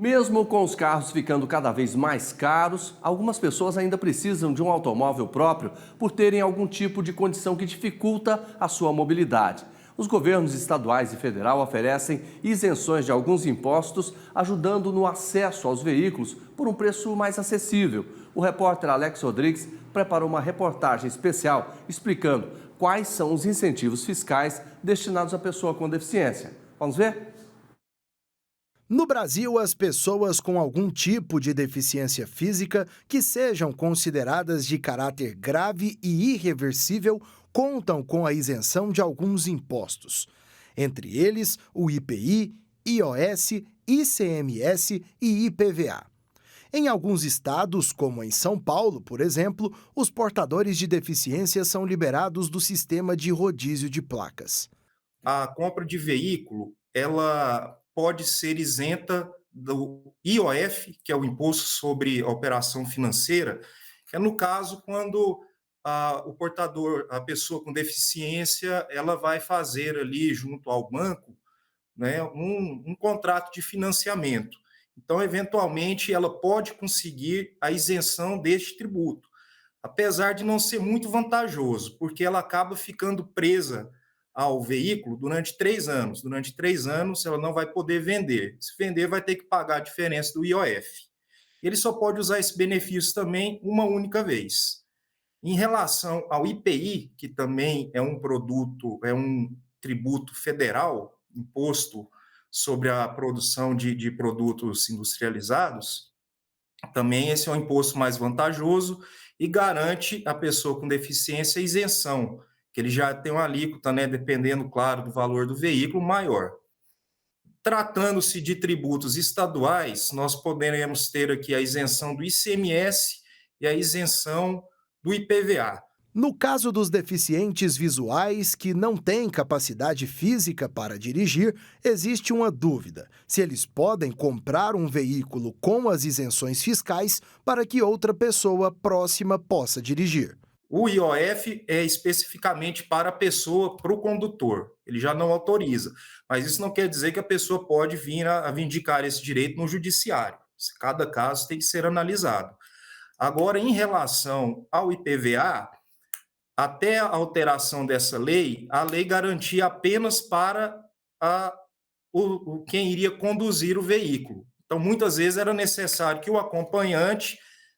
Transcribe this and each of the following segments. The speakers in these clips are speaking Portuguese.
Mesmo com os carros ficando cada vez mais caros, algumas pessoas ainda precisam de um automóvel próprio por terem algum tipo de condição que dificulta a sua mobilidade. Os governos estaduais e federal oferecem isenções de alguns impostos, ajudando no acesso aos veículos por um preço mais acessível. O repórter Alex Rodrigues preparou uma reportagem especial explicando quais são os incentivos fiscais destinados à pessoa com deficiência. Vamos ver? No Brasil, as pessoas com algum tipo de deficiência física que sejam consideradas de caráter grave e irreversível contam com a isenção de alguns impostos. Entre eles, o IPI, IOS, ICMS e IPVA. Em alguns estados, como em São Paulo, por exemplo, os portadores de deficiência são liberados do sistema de rodízio de placas. A compra de veículo, ela pode ser isenta do IOF, que é o Imposto sobre a Operação Financeira, que é no caso quando o portador, a pessoa com deficiência, ela vai fazer ali junto ao banco, né, um contrato de financiamento. Então, eventualmente, ela pode conseguir a isenção deste tributo, apesar de não ser muito vantajoso, porque ela acaba ficando presa ao veículo durante 3 anos. Durante 3 anos, ela não vai poder vender. Se vender, vai ter que pagar a diferença do IOF. Ele só pode usar esse benefício também uma única vez. Em relação ao IPI, que também é um tributo federal, imposto sobre a produção de produtos industrializados, também esse é um imposto mais vantajoso e garante à pessoa com deficiência isenção, que ele já tem uma alíquota, né, dependendo, claro, do valor do veículo, maior. Tratando-se de tributos estaduais, nós poderemos ter aqui a isenção do ICMS e a isenção do IPVA. No caso dos deficientes visuais que não têm capacidade física para dirigir, existe uma dúvida: se eles podem comprar um veículo com as isenções fiscais para que outra pessoa próxima possa dirigir. O IOF é especificamente para a pessoa, para o condutor. Ele já não autoriza. Mas isso não quer dizer que a pessoa pode vir a vindicar esse direito no judiciário. Cada caso tem que ser analisado. Agora, em relação ao IPVA, até a alteração dessa lei, a lei garantia apenas para quem iria conduzir o veículo. Então, muitas vezes era necessário que o acompanhante,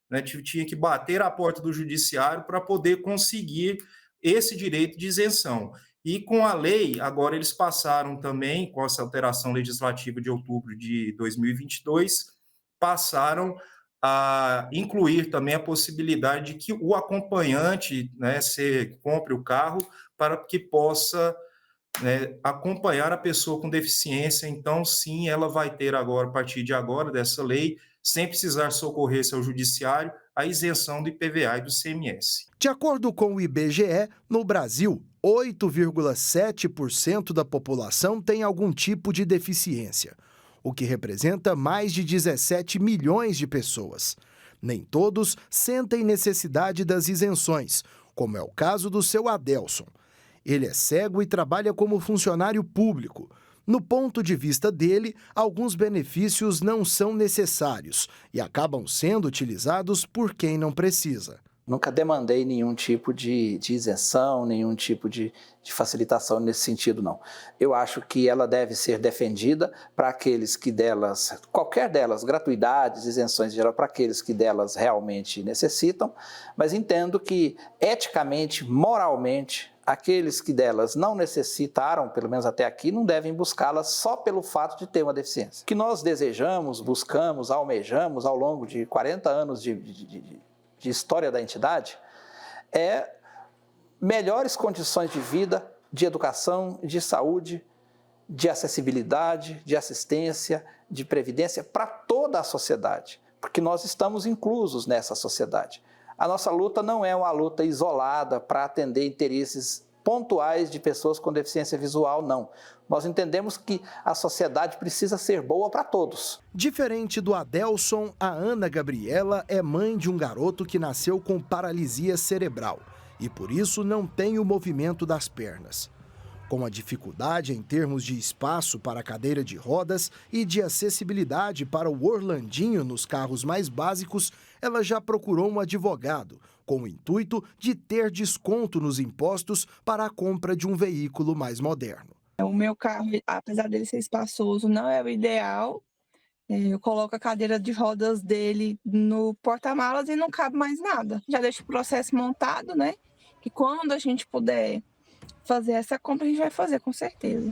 né, tinha que bater à porta do judiciário para poder conseguir esse direito de isenção. E com a lei, agora eles passaram também, com essa alteração legislativa de outubro de 2022, passaram a incluir também a possibilidade de que o acompanhante, né, compre o carro para que possa, né, acompanhar a pessoa com deficiência. Então, sim, ela vai ter agora, a partir de agora, dessa lei, sem precisar socorrer-se ao judiciário, a isenção do IPVA e do ICMS. De acordo com o IBGE, no Brasil, 8,7% da população tem algum tipo de deficiência, o que representa mais de 17 milhões de pessoas. Nem todos sentem necessidade das isenções, como é o caso do seu Adelson. Ele é cego e trabalha como funcionário público. No ponto de vista dele, alguns benefícios não são necessários e acabam sendo utilizados por quem não precisa. Nunca demandei nenhum tipo de isenção, nenhum tipo de facilitação nesse sentido, não. Eu acho que ela deve ser defendida para aqueles que delas, qualquer delas, gratuidades, isenções em geral, para aqueles que delas realmente necessitam, mas entendo que, eticamente, moralmente, aqueles que delas não necessitaram, pelo menos até aqui, não devem buscá-las só pelo fato de ter uma deficiência. O que nós desejamos, buscamos, almejamos ao longo de 40 anos de história da entidade é melhores condições de vida, de educação, de saúde, de acessibilidade, de assistência, de previdência para toda a sociedade, porque nós estamos inclusos nessa sociedade. A nossa luta não é uma luta isolada para atender interesses pontuais de pessoas com deficiência visual, não. Nós entendemos que a sociedade precisa ser boa para todos. Diferente do Adelson, a Ana Gabriela é mãe de um garoto que nasceu com paralisia cerebral e por isso não tem o movimento das pernas. Com a dificuldade em termos de espaço para a cadeira de rodas e de acessibilidade para o Orlandinho nos carros mais básicos, ela já procurou um advogado, com o intuito de ter desconto nos impostos para a compra de um veículo mais moderno. O meu carro, apesar dele ser espaçoso, não é o ideal. Eu coloco a cadeira de rodas dele no porta-malas e não cabe mais nada. Já deixo o processo montado, né? E quando a gente puder fazer essa compra, a gente vai fazer, com certeza.